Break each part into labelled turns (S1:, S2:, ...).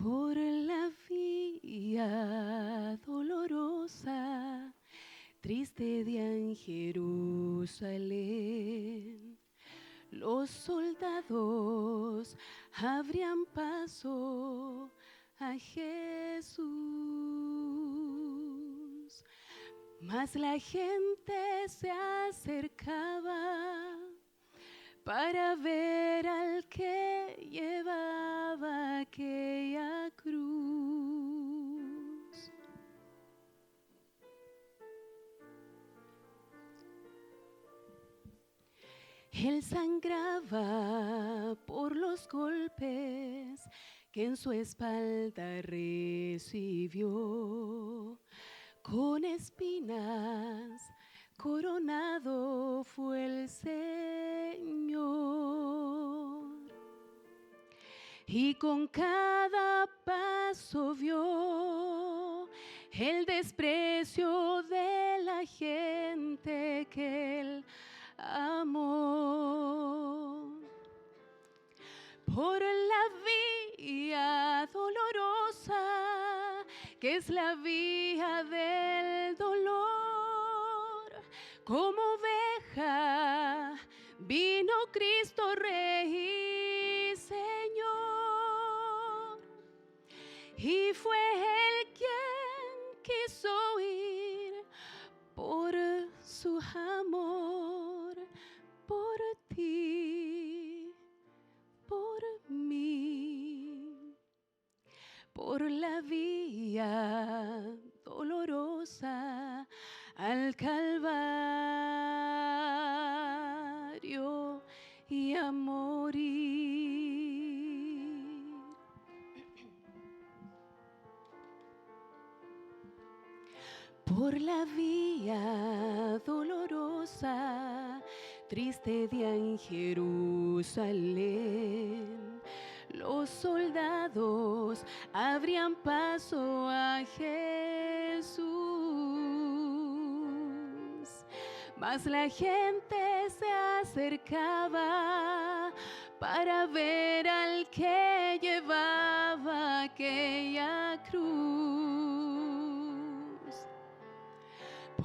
S1: Por la vía dolorosa, triste de Jerusalén, los soldados abrían paso a Jesús, mas la gente se acercaba para ver al que llevaba aquella cruz. Él sangraba por los golpes que en su espalda recibió. Con espinas coronado fue el Señor, y con cada paso vio el desprecio de la gente que él amó. Por la vía dolorosa, que es la vía del dolor, como oveja vino Cristo Rey y Señor, y fue Él quien quiso ir por su amor, por ti, por mí. Por la vía dolorosa al Calvario y a morir. Por la vía dolorosa, triste de Jerusalén, los soldados abrían paso a Jesús, mas la gente se acercaba para ver al que llevaba aquella cruz.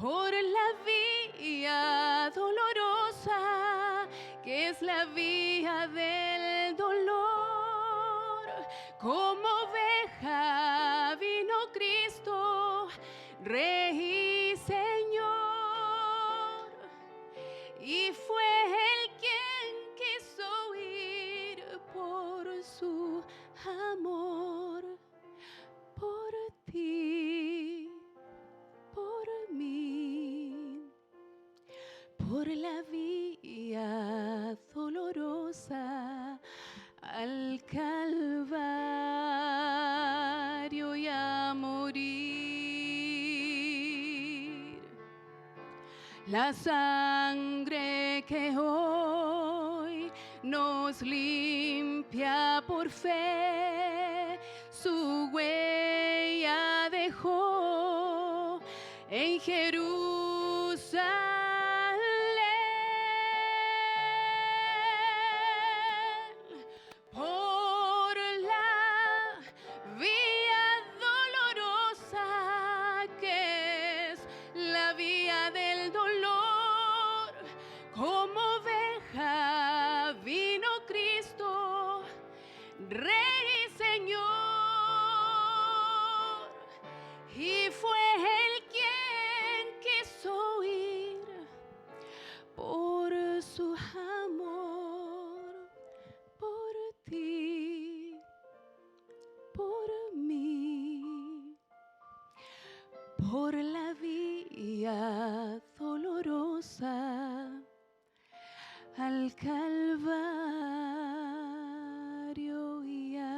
S1: Por la vía dolorosa, que es la vía del dolor, como oveja vino Cristo, Rey y Señor, y fue Él quien quiso ir por su amor, por ti, por mí. Por la vía dolorosa al Calvario y a morir. La sangre que hoy nos limpia por fe, su huella dejó en Jerusalén. Por la vía dolorosa, que es la vía del dolor, como oveja vino Cristo, Rey y Señor, y fue Él quien quiso ir por su amor, por ti, por mí. Por la vía dolorosa al Calvario y a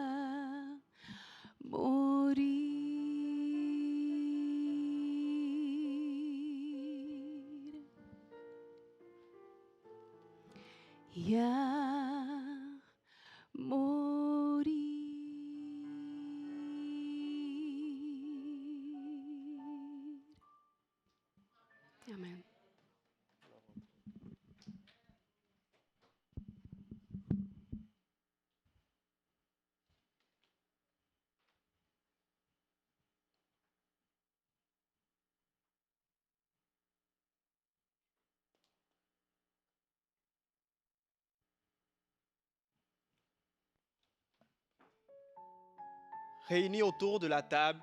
S2: réunis autour de la table,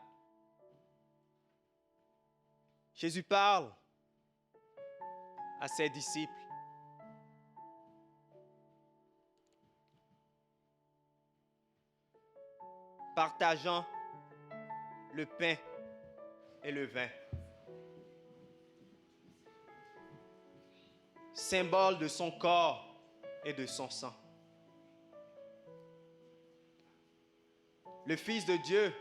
S2: Jésus parle à ses disciples. Partageant le pain et le vin. Symbole de son corps et de son sang. Le Fils de Dieu,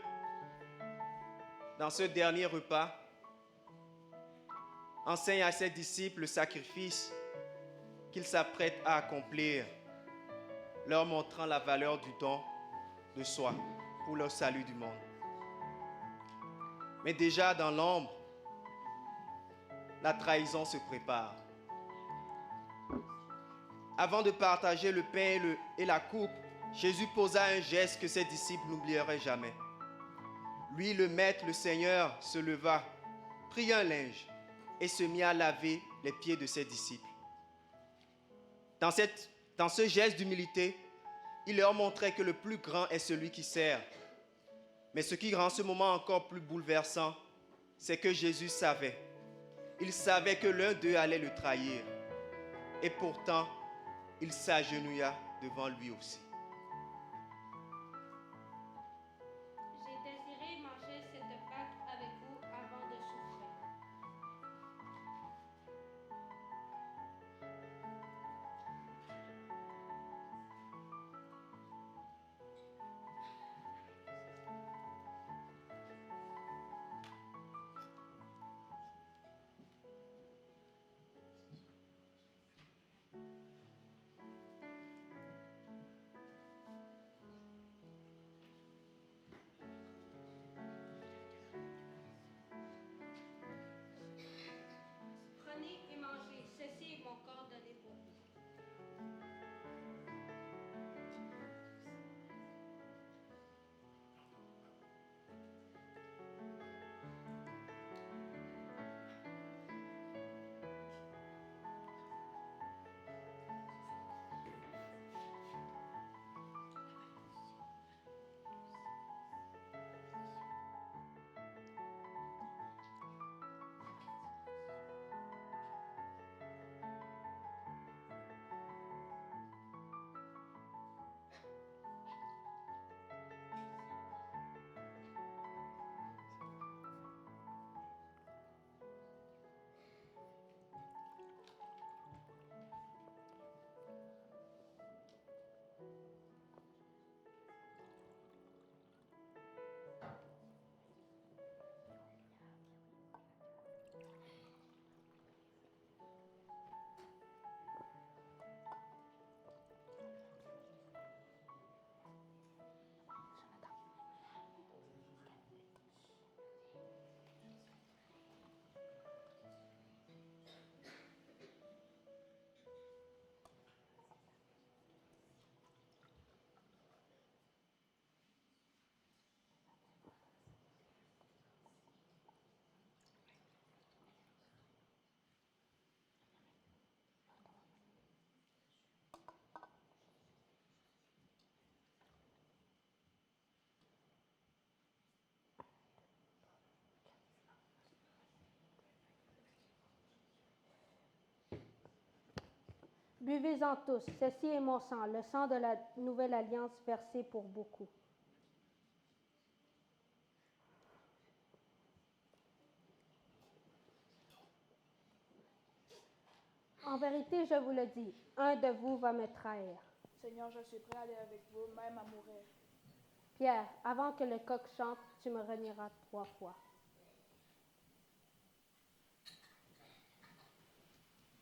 S2: dans ce dernier repas, enseigne à ses disciples le sacrifice qu'il s'apprête à accomplir, leur montrant la valeur du don de soi pour le salut du monde. Mais déjà dans l'ombre, la trahison se prépare. Avant de partager le pain et la coupe, Jésus posa un geste que ses disciples n'oublieraient jamais. Lui, le Maître, le Seigneur, se leva, prit un linge et se mit à laver les pieds de ses disciples. Dans ce geste d'humilité, il leur montrait que le plus grand est celui qui sert. Mais ce qui rend ce moment encore plus bouleversant, c'est que Jésus savait. Il savait que l'un d'eux allait le trahir. Et pourtant, il s'agenouilla devant lui aussi.
S3: J'ai désiré manger cette Pâque avec vous avant de souffrir. Prenez et mangez, ceci est mon corps donné pour vous. Buvez-en tous, ceci est mon sang, le sang de la nouvelle alliance versé pour beaucoup. En vérité, je vous le dis, un de vous va me trahir.
S4: Seigneur, je suis prêt à aller avec vous, même à mourir.
S3: Pierre, avant que le coq chante, tu me renieras 3 fois.
S5: Seigneur vous a aimé comme un roi jamais été.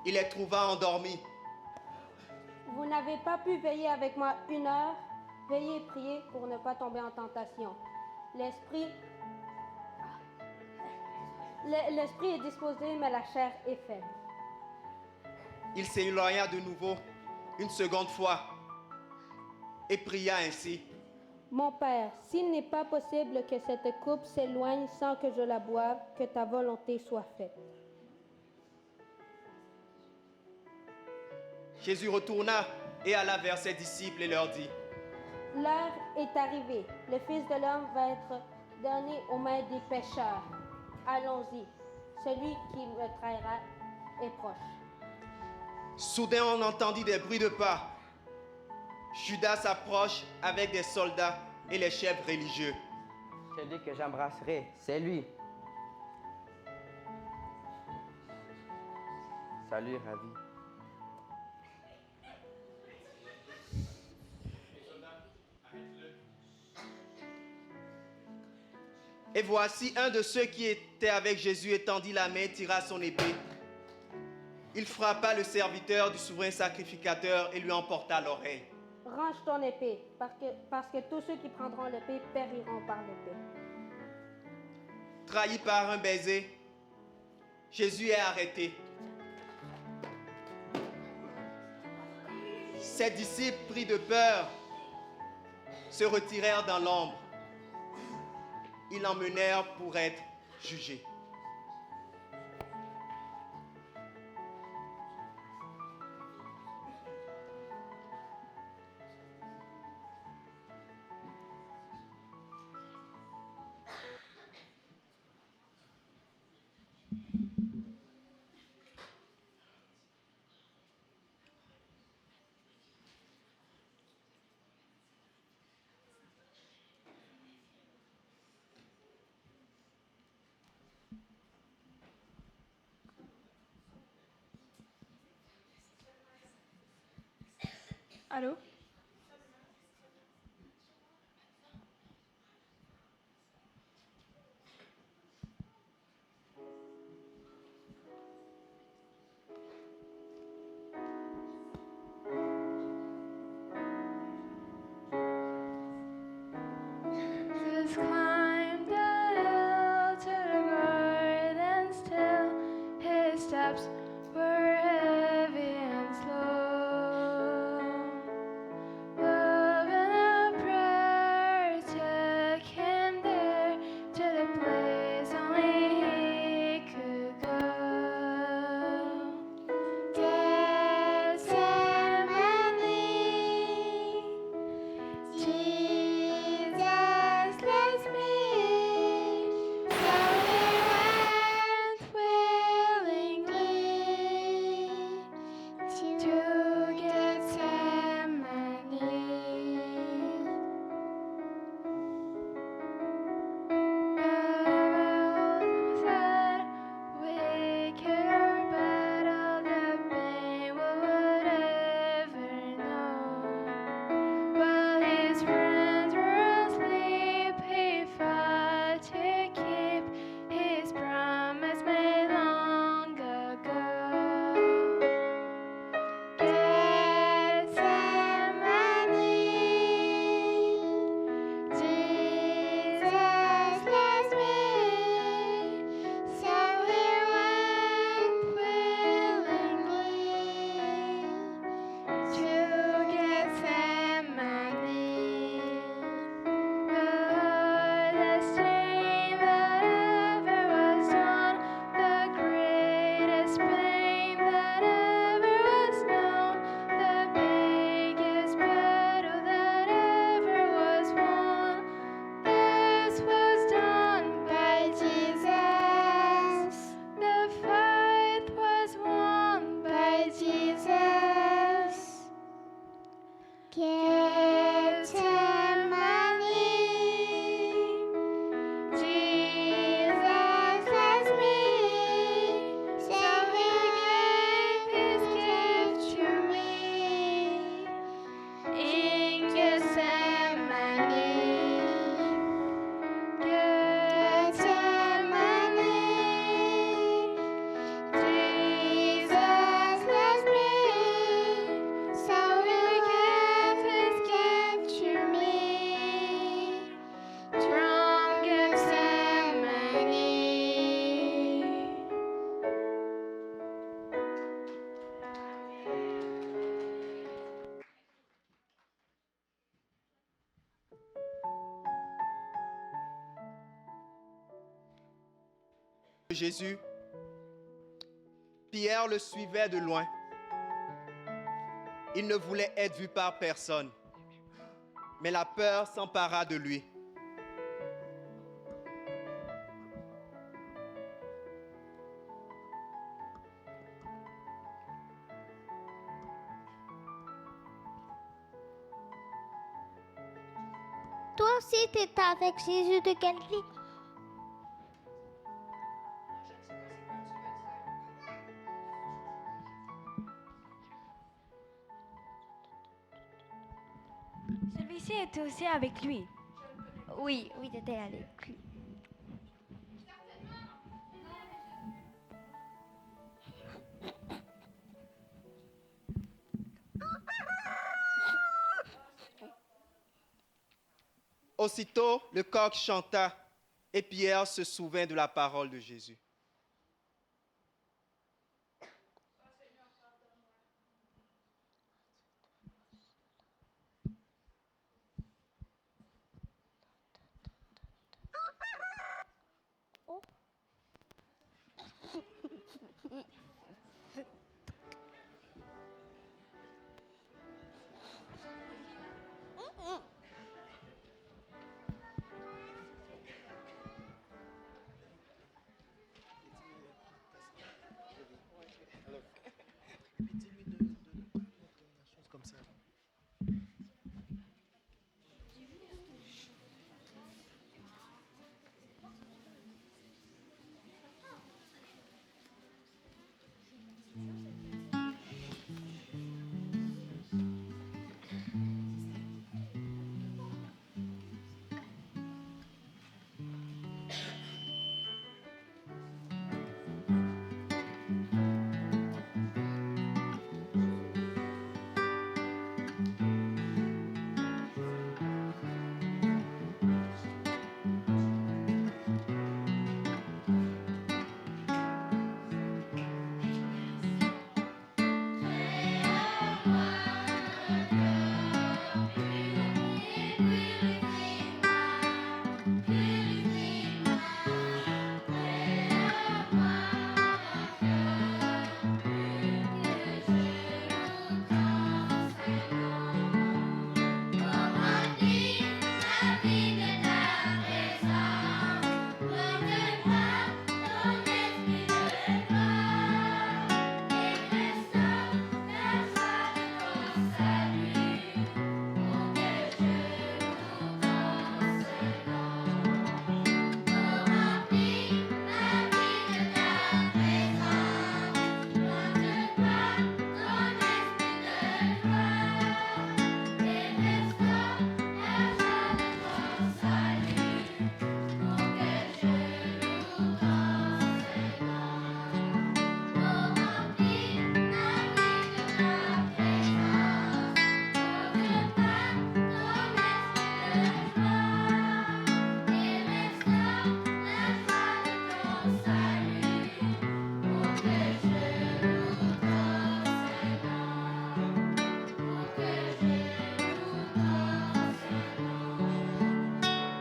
S2: il les trouva endormis.
S3: Vous n'avez pas pu veiller avec moi 1 heure? Veillez et priez pour ne pas tomber en tentation. L'esprit est disposé, mais la chair est faible.
S2: Il s'éloigna de nouveau une seconde fois et pria ainsi.
S3: Mon Père, s'il n'est pas possible que cette coupe s'éloigne sans que je la boive, que ta volonté soit faite.
S2: Jésus retourna et alla vers ses disciples et leur dit,
S3: L'heure est arrivée. Le Fils de l'homme va être donné aux mains des pécheurs. Allons-y. Celui qui me trahira est proche.
S2: Soudain, on entendit des bruits de pas. Judas s'approche avec des soldats et les chefs religieux.
S5: Celui que j'embrasserai, c'est lui. Salut, Ravi.
S2: Et voici un de ceux qui étaient avec Jésus étendit la main, tira son épée. Il frappa le serviteur du souverain sacrificateur et lui emporta l'oreille.
S3: Range ton épée, parce que tous ceux qui prendront l'épée périront par l'épée.
S2: Trahi par un baiser, Jésus est arrêté. Ses disciples, pris de peur, se retirèrent dans l'ombre. Ils l'emmenèrent pour être jugé.
S1: Allô? Just climbed the hill to the garden still. His steps were heavy and slow. Love and a prayer took him there to the place only he could go. Gethsemane, Jesus loves me, so he went willingly.
S2: Jésus, Pierre le suivait de loin. Il ne voulait être vu par personne, mais la peur s'empara de lui.
S1: Toi aussi, tu étais avec Jésus de Galilée.
S6: Celui-ci était aussi avec lui.
S1: Oui, tu étais avec lui.
S2: Aussitôt, le coq chanta et Pierre se souvint de la parole de Jésus.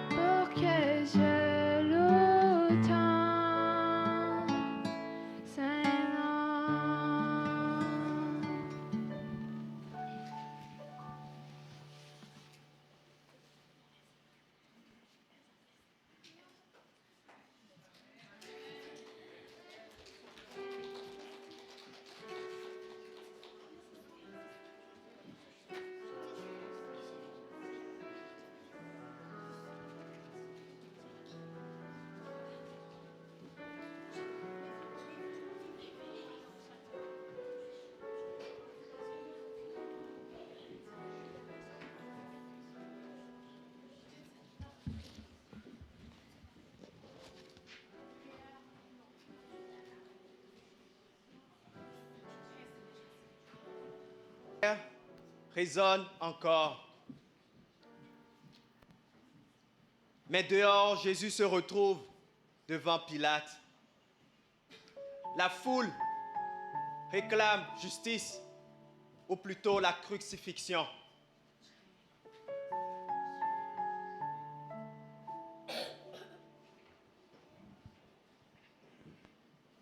S1: Pour que je loue ton Saint-Nom.
S2: Résonne encore. Mais dehors, Jésus se retrouve devant Pilate. La foule réclame justice, ou plutôt la crucifixion.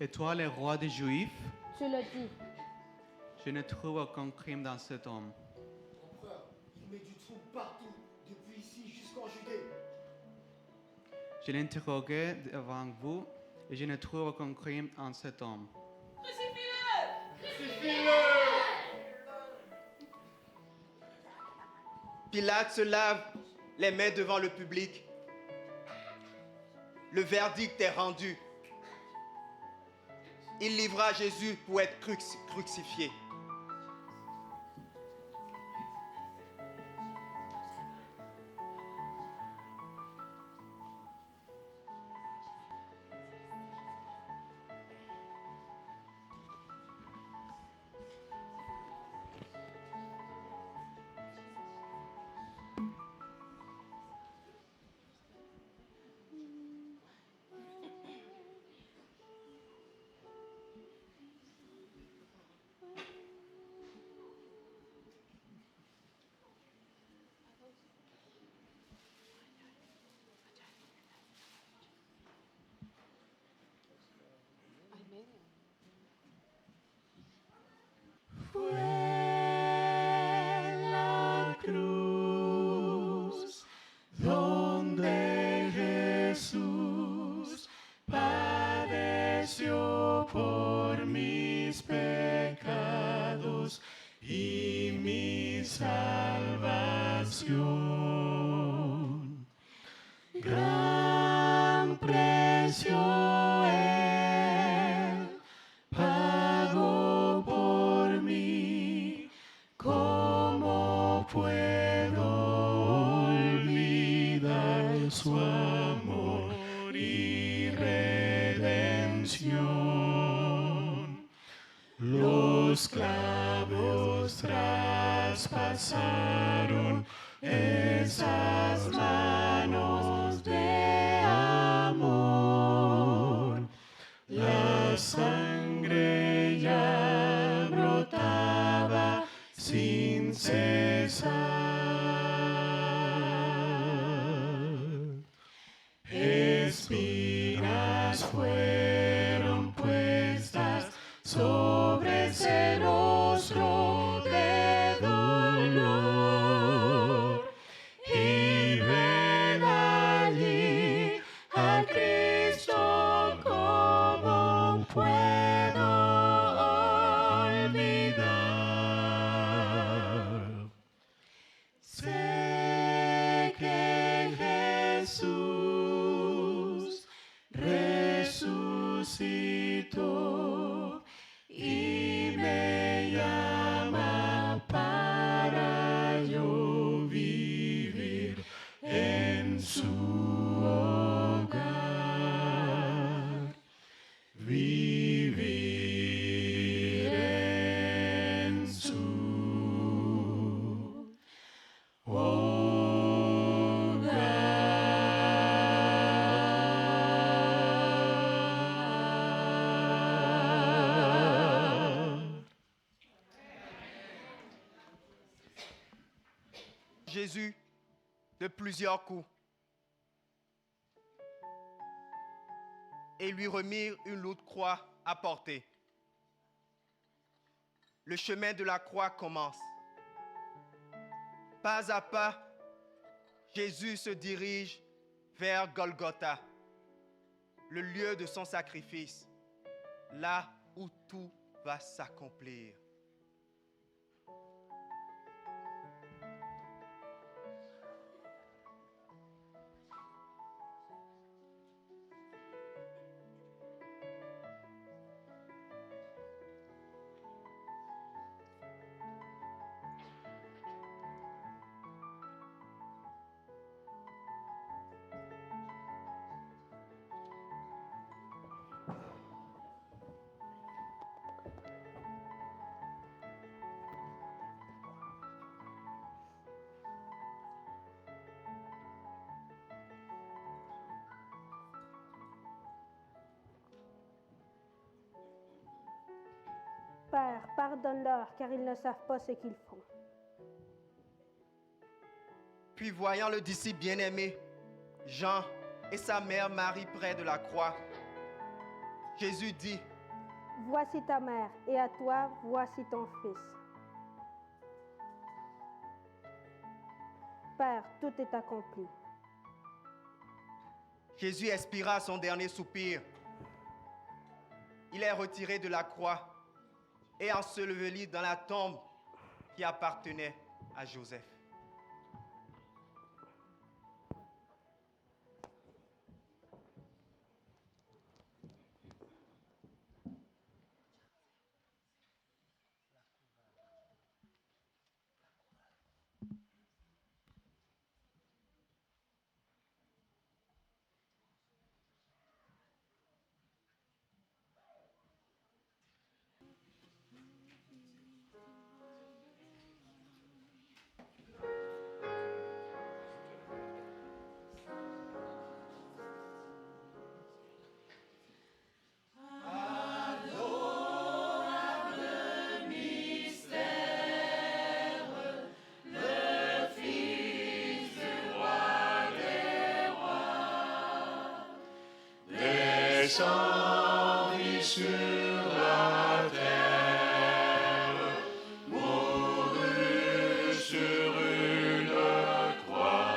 S7: Et toi, le roi des Juifs,
S3: tu le dis.
S7: je ne trouve aucun crime dans cet homme.
S8: Empereur, il met du trouble partout, depuis ici jusqu'en Judée.
S7: Je l'ai interrogé devant vous et je ne trouve aucun crime en cet homme.
S2: Pilate se lave les mains devant le public. Le verdict est rendu. Il livra Jésus pour être crucifié.
S9: La cruz donde Jesús padeció por mis pecados y mi salvación. Gran precio él pagó por mí. ¿Cómo puedo olvidar su amor y redención? Los clavos traspasaron esas manos de amor. La sangre ya brotaba sin cesar. Espinas fueron puestas sobre ese rostro de dolor. Y ven allí a Cristo, como puedo olvidar. Sé que Jesús resucitó y me llama para yo vivir en su hogar. Vivir en su hogar.
S2: Jésus de plusieurs coups et lui remirent une lourde croix à porter. Le chemin de la croix commence. Pas à pas, Jésus se dirige vers Golgotha, le lieu de son sacrifice, là où tout va s'accomplir.
S3: Père, pardonne-leur, car ils ne savent pas ce qu'ils font.
S2: Puis voyant le disciple bien-aimé, Jean et sa mère Marie près de la croix, Jésus dit:
S3: voici ta mère, et à toi, voici ton fils. Père, tout est accompli.
S2: Jésus expira son dernier soupir. Il est retiré de la croix et enseveli dans la tombe qui appartenait à Joseph.
S9: Descendit sur la terre, mourut sur une croix.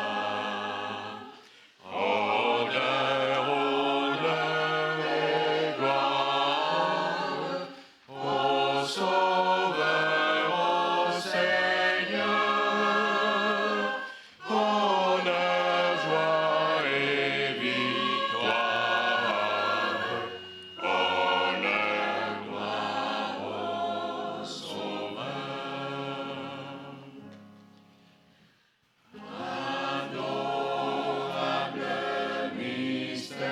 S9: Honneur, honneur et gloire au Sauveur, au Seigneur. Honneur, joie et victoire. Honneur, gloire au Sauveur. Adorable mystère,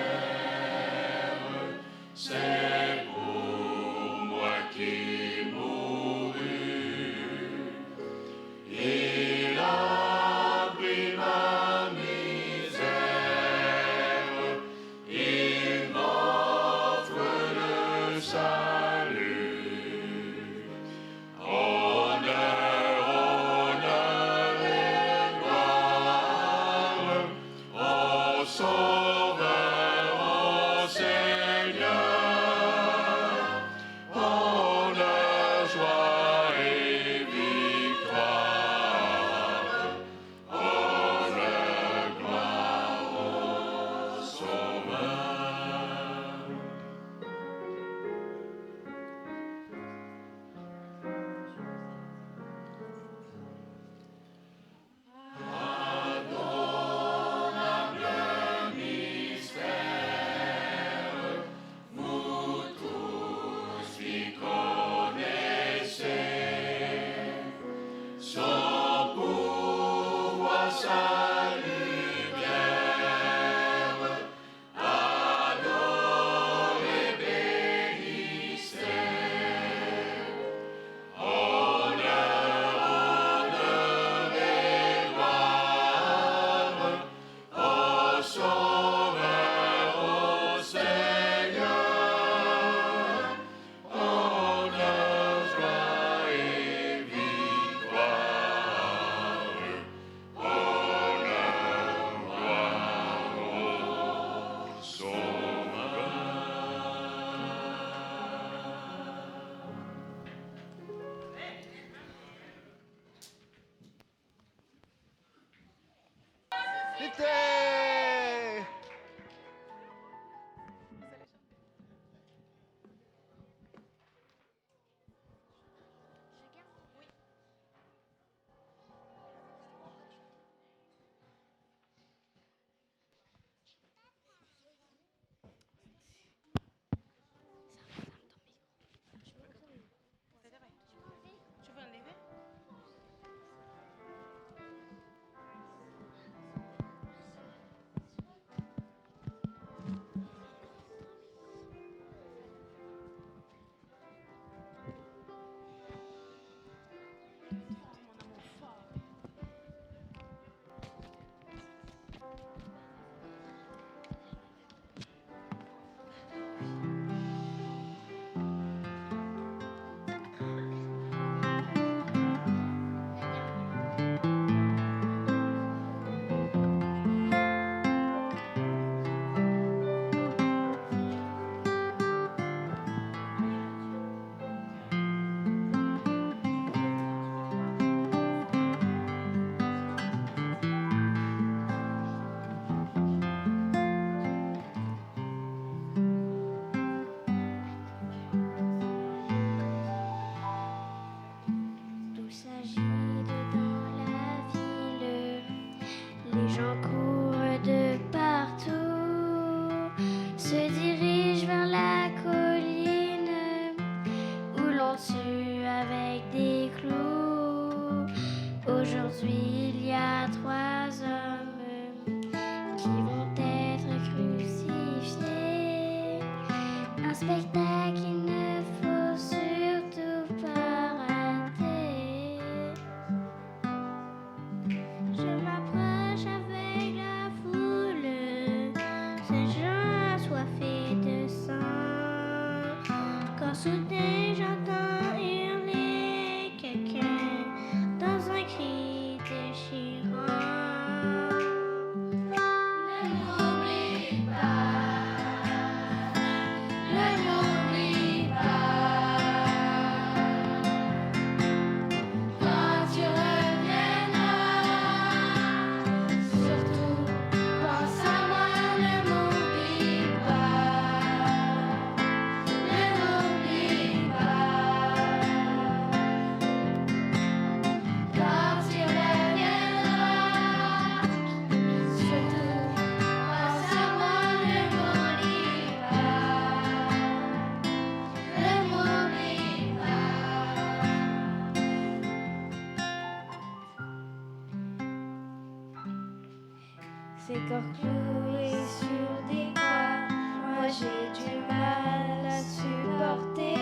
S9: c'est pour moi qui mourus. Il a pris ma misère, il m'offre le salut. Honneur, honneur et gloire au Sauveur, au Seigneur. Honneur, joie et victoire. Honneur, gloire au Sauveur. Adorable mystère, vous tous qui connaissez son pouvoir, sa lumière, adorez, bénissez. Honneur, honneur et gloire au Sauveur, au Seigneur. Honneur, joie et victoire. Honneur, gloire au Sauveur.
S2: Vite!
S1: et j'entends hurler quelqu'un dans un cri déchirant. Ne m'oublie pas, ne m'oublie pas. Quand tu reviendras, surtout pense à moi, ne m'oublie pas, ne m'oublie pas. Quand tu reviendras, surtout pense à moi, ne m'oublie pas, ne m'oublie pas. Ces corps cloués sur des croix, moi j'ai du mal à supporter.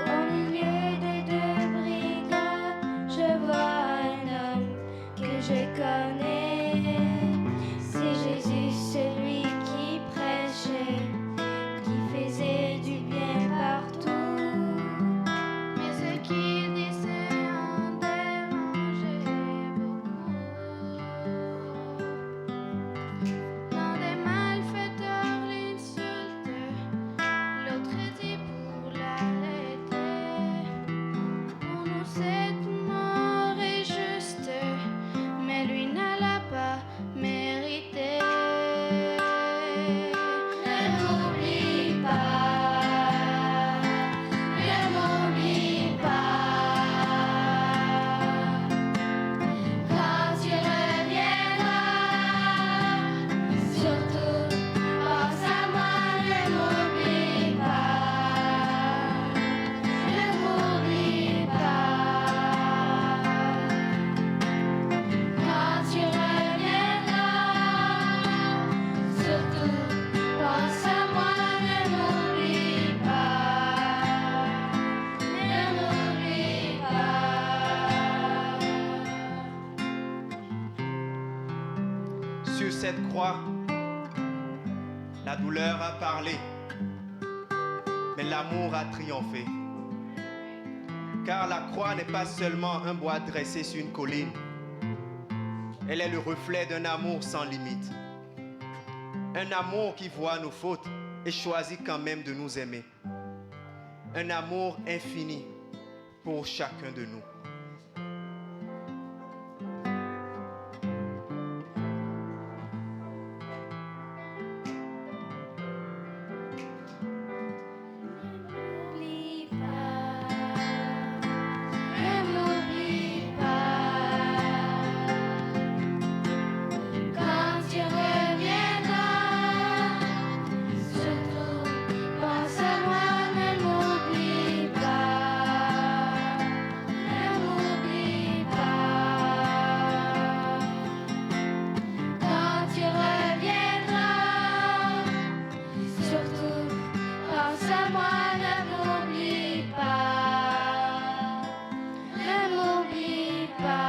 S1: Au milieu des deux brigands, je vois un homme que je connais. C'est Jésus, celui qui prêchait, qui faisait du bien partout. Mais ce qu'il disait en dérangeait beaucoup. L'un des malfaiteurs l'insulte, l'autre dit pour l'arrêter. Pour nous cette mort est juste, mais lui ne l'a pas mérité. Ne m'oublie pas, ne m'oublie pas. Quand tu reviendras, surtout pense à moi, ne m'oublie pas, ne m'oublie pas. Quand tu reviendras, surtout pense à moi, ne m'oublie pas, ne m'oublie pas.
S2: Sur cette croix, la douleur a parlé, mais l'amour a triomphé. Car la croix n'est pas seulement un bois dressé sur une colline, elle est le reflet d'un amour sans limite. Un amour qui voit nos fautes et choisit quand même de nous aimer. Un amour infini pour chacun de nous.
S1: N'oublie pas, ne m'oublie pas. Quand tu reviendras, surtout pense à moi, ne m'oublie pas, ne m'oublie pas. Quand tu reviendras, surtout pense à moi, ne m'oublie pas, ne m'oublie pas.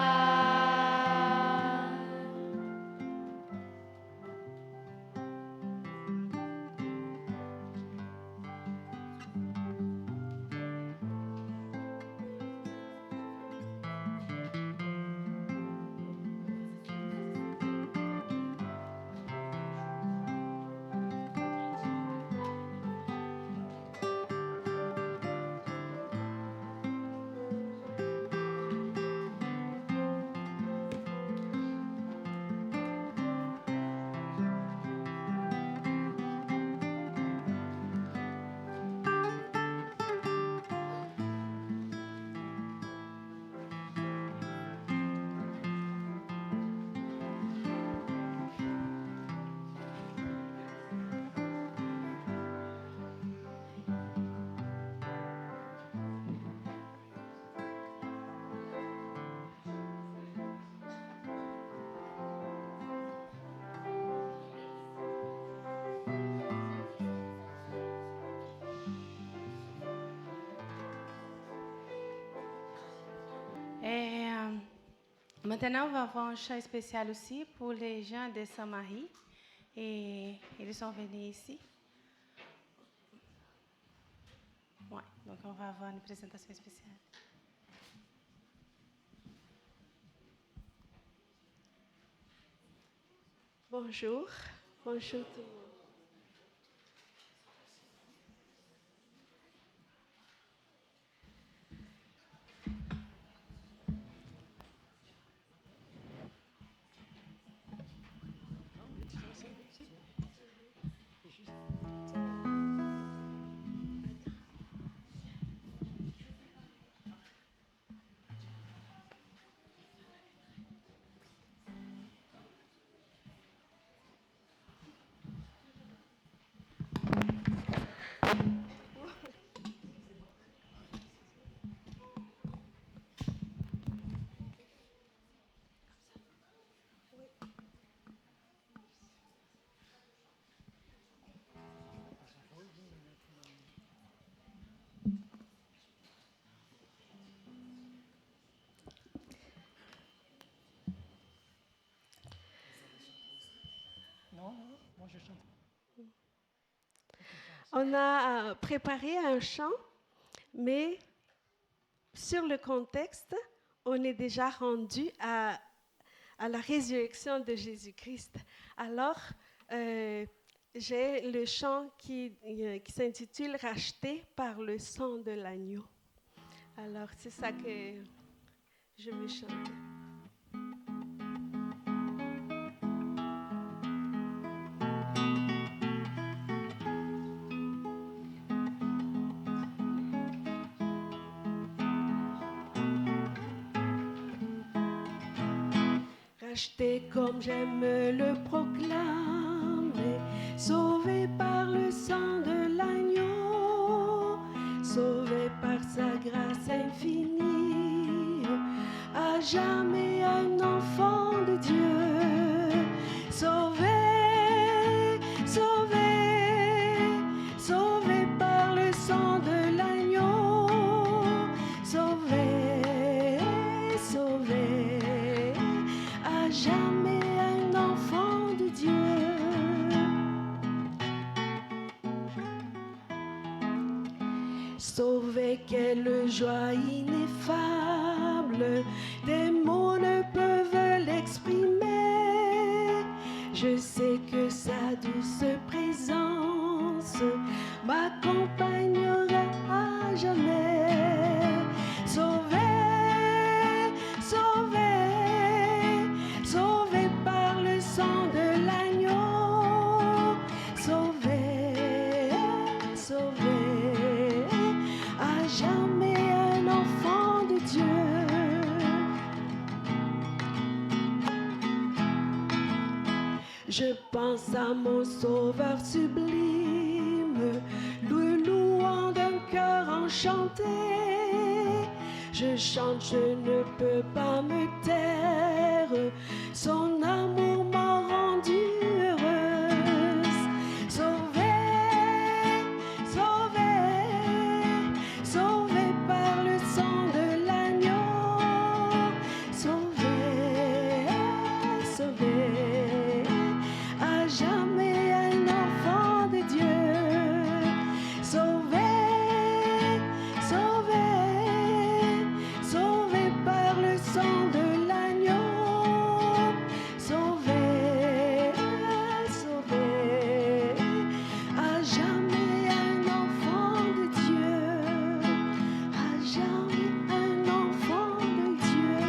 S10: Maintenant, on va avoir un chant spécial aussi pour les gens de Saint-Marie. Et ils sont venus ici. Ouais, donc on va avoir une présentation spéciale. Bonjour, bonjour tout le monde. On a préparé un chant, mais sur le contexte, on est déjà rendu à la résurrection de Jésus-Christ. Alors, j'ai le chant qui s'intitule « Racheté par le sang de l'agneau ». Alors, c'est ça que je vais chanter. Racheté comme j'aime le proclamer, sauvé par le sang de l'agneau, sauvé par sa grâce infinie, à jamais un enfant de Dieu, sauvé, sauvé, sauvé par le sang de l'agneau, sauvé, sauvé. Jamais un enfant de Dieu. Sauvé, quelle joie ineffable, des mots ne peuvent l'exprimer. Je sais que sa douce présence m'accompagnera à jamais. Sauvé, sauvé, sauvé par le sang de l'agneau, sauvé, sauvé, à jamais un enfant de Dieu. Je pense à mon Sauveur sublime, le louant d'un cœur enchanté. Je chante, je ne peux pas me taire, son amour m'a rendue heureuse. Sauvé, sauvé, sauvé par le sang de l'agneau, sauvé, sauvé, à jamais un enfant de Dieu. Sauvé, sauvé, sauvé par le sang de l'agneau, sauvé, sauvé, à jamais un enfant de Dieu, à jamais un enfant de Dieu.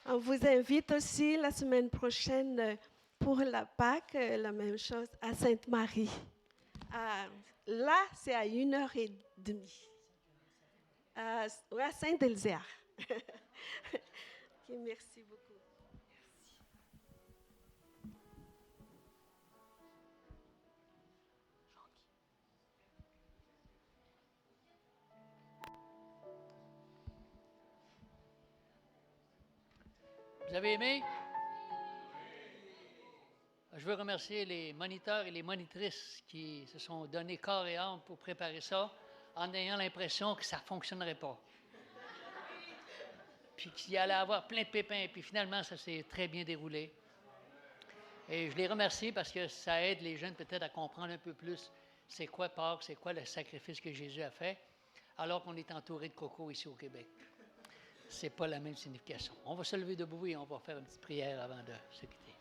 S10: On vous invite aussi la semaine prochaine pour la Pâque, la même chose, à Sainte-Marie. Là, c'est à 1h30. À Saint-Elzéar. Okay, merci beaucoup.
S11: Vous avez aimé? Je veux remercier les moniteurs et les monitrices qui se sont donnés corps et âme pour préparer ça en ayant l'impression que ça ne fonctionnerait pas. Puis qu'il allait avoir plein de pépins, puis finalement, ça s'est très bien déroulé. Et je les remercie parce que ça aide les jeunes peut-être à comprendre un peu plus c'est quoi Pâques, c'est quoi le sacrifice que Jésus a fait, alors qu'on est entouré de coco ici au Québec. Ce n'est pas la même signification. On va se lever debout et on va faire une petite prière avant de se quitter.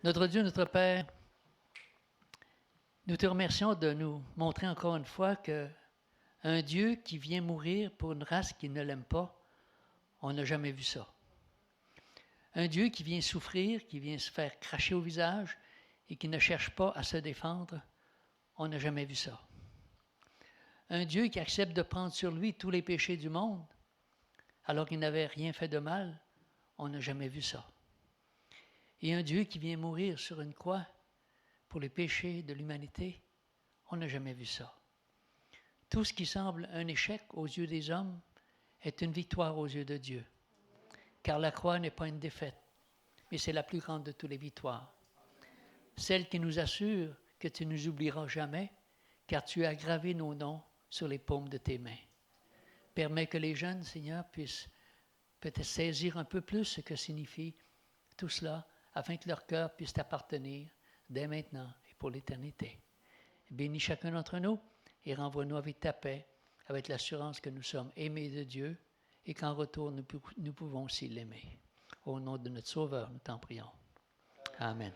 S11: Notre Dieu, notre Père, nous te remercions de nous montrer encore une fois qu'un Dieu qui vient mourir pour une race qui ne l'aime pas, on n'a jamais vu ça. Un Dieu qui vient souffrir, qui vient se faire cracher au visage et qui ne cherche pas à se défendre, on n'a jamais vu ça. Un Dieu qui accepte de prendre sur lui tous les péchés du monde, alors qu'il n'avait rien fait de mal, on n'a jamais vu ça. Et un Dieu qui vient mourir sur une croix pour les péchés de l'humanité, on n'a jamais vu ça. Tout ce qui semble un échec aux yeux des hommes est une victoire aux yeux de Dieu. Car la croix n'est pas une défaite, mais c'est la plus grande de toutes les victoires. Celle qui nous assure que tu ne nous oublieras jamais, car tu as gravé nos noms sur les paumes de tes mains. Permets que les jeunes, Seigneur, puissent peut-être saisir un peu plus ce que signifie tout cela, afin que leur cœur puisse t'appartenir dès maintenant et pour l'éternité. Bénis chacun d'entre nous et renvoie-nous avec ta paix, avec l'assurance que nous sommes aimés de Dieu et qu'en retour, nous pouvons aussi l'aimer. Au nom de notre Sauveur, nous t'en prions. Amen.